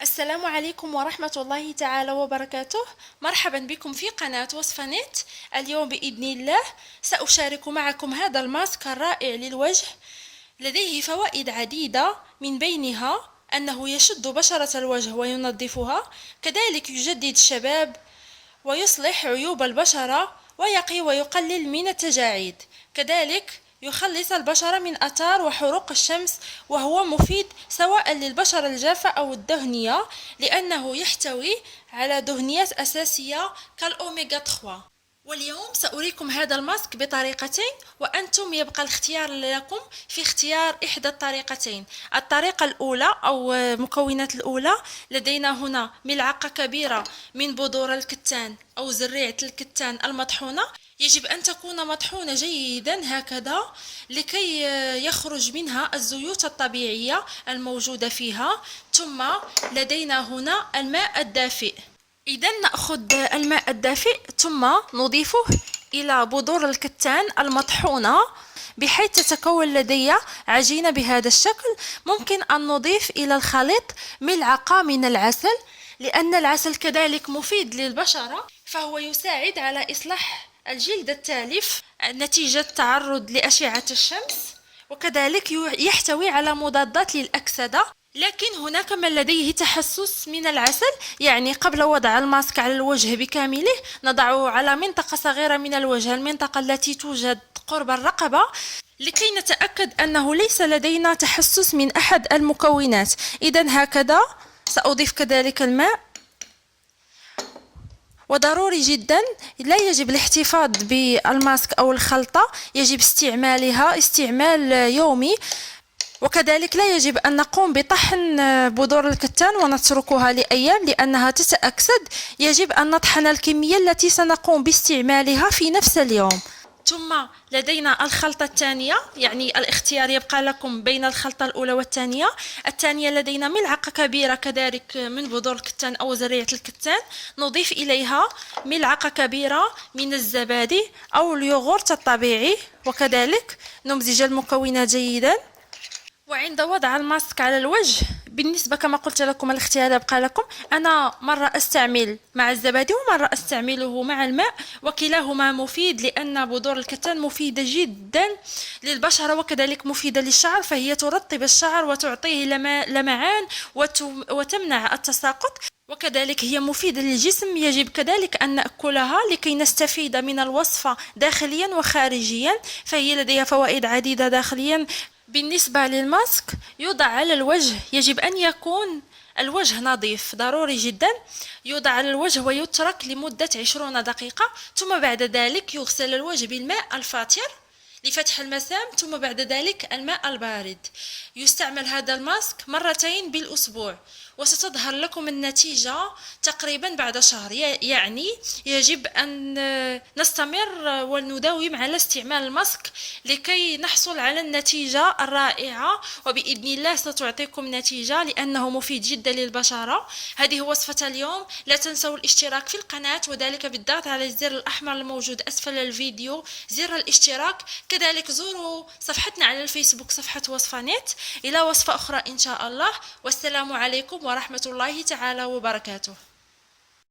السلام عليكم ورحمة الله تعالى وبركاته. مرحبا بكم في قناة وصفة نت. اليوم بإذن الله سأشارك معكم هذا الماسك الرائع للوجه. لديه فوائد عديدة، من بينها أنه يشد بشرة الوجه وينظفها، كذلك يجدد الشباب ويصلح عيوب البشرة ويقي ويقلل من التجاعيد، كذلك يخلص البشرة من آثار وحروق الشمس، وهو مفيد سواء للبشرة الجافة أو الدهنية، لأنه يحتوي على دهنيات أساسية كالأوميغا 3. واليوم سأريكم هذا الماسك بطريقتين، وأنتم يبقى الاختيار لكم في اختيار إحدى الطريقتين. الطريقة الأولى أو المكونات الأولى، لدينا هنا ملعقة كبيرة من بذور الكتان أو زريعة الكتان المطحونة. يجب أن تكون مطحونة جيدا هكذا لكي يخرج منها الزيوت الطبيعية الموجودة فيها. ثم لدينا هنا الماء الدافئ. إذا نأخذ الماء الدافئ ثم نضيفه إلى بذور الكتان المطحونة بحيث تتكون لدي عجينة بهذا الشكل. ممكن أن نضيف إلى الخليط ملعقة من العسل، لأن العسل كذلك مفيد للبشرة، فهو يساعد على إصلاح الجلد التالف نتيجة تعرض لأشعة الشمس، وكذلك يحتوي على مضادات للأكسدة. لكن هناك من لديه تحسس من العسل، يعني قبل وضع الماسك على الوجه بكامله نضعه على منطقة صغيرة من الوجه، المنطقة التي توجد قرب الرقبة، لكي نتأكد أنه ليس لدينا تحسس من أحد المكونات. إذا هكذا سأضيف كذلك الماء. وضروري جدا لا يجب الاحتفاظ بالماسك أو الخلطة، يجب استعمالها استعمال يومي، وكذلك لا يجب أن نقوم بطحن بذور الكتان ونتركها لأيام لأنها تتأكسد. يجب أن نطحن الكمية التي سنقوم باستعمالها في نفس اليوم. ثم لدينا الخلطة الثانية، يعني الاختيار يبقى لكم بين الخلطة الأولى والثانية. الثانية لدينا ملعقة كبيرة كذلك من بذور الكتان أو زريعة الكتان، نضيف إليها ملعقة كبيرة من الزبادي أو اليوغورت الطبيعي، وكذلك نمزج المكونات جيدا. وعند وضع الماسك على الوجه، بالنسبة كما قلت لكم الاختيار يبقى لكم. أنا مرة أستعمل مع الزبادي ومرة أستعمله مع الماء، وكلاهما مفيد لأن بذور الكتان مفيدة جدا للبشرة وكذلك مفيدة للشعر، فهي ترطب الشعر وتعطيه لمعان وتمنع التساقط، وكذلك هي مفيدة للجسم. يجب كذلك أن نأكلها لكي نستفيد من الوصفة داخليا وخارجيا، فهي لديها فوائد عديدة داخليا. بالنسبة للماسك يوضع على الوجه، يجب أن يكون الوجه نظيف، ضروري جدا. يوضع على الوجه ويترك لمدة 20 دقيقة، ثم بعد ذلك يغسل الوجه بالماء الفاتر لفتح المسام، ثم بعد ذلك الماء البارد. يستعمل هذا الماسك مرتين بالأسبوع، وستظهر لكم النتيجة تقريبا بعد شهر. يعني يجب أن نستمر ونداوم على استعمال الماسك لكي نحصل على النتيجة الرائعة، وبإذن الله ستعطيكم نتيجة لأنه مفيد جدا للبشرة. هذه وصفة اليوم. لا تنسوا الاشتراك في القناة، وذلك بالضغط على الزر الأحمر الموجود أسفل الفيديو، زر الاشتراك. كذلك زوروا صفحتنا على الفيسبوك، صفحة وصفة نت. إلى وصفة أخرى إن شاء الله، والسلام عليكم ورحمة الله تعالى وبركاته.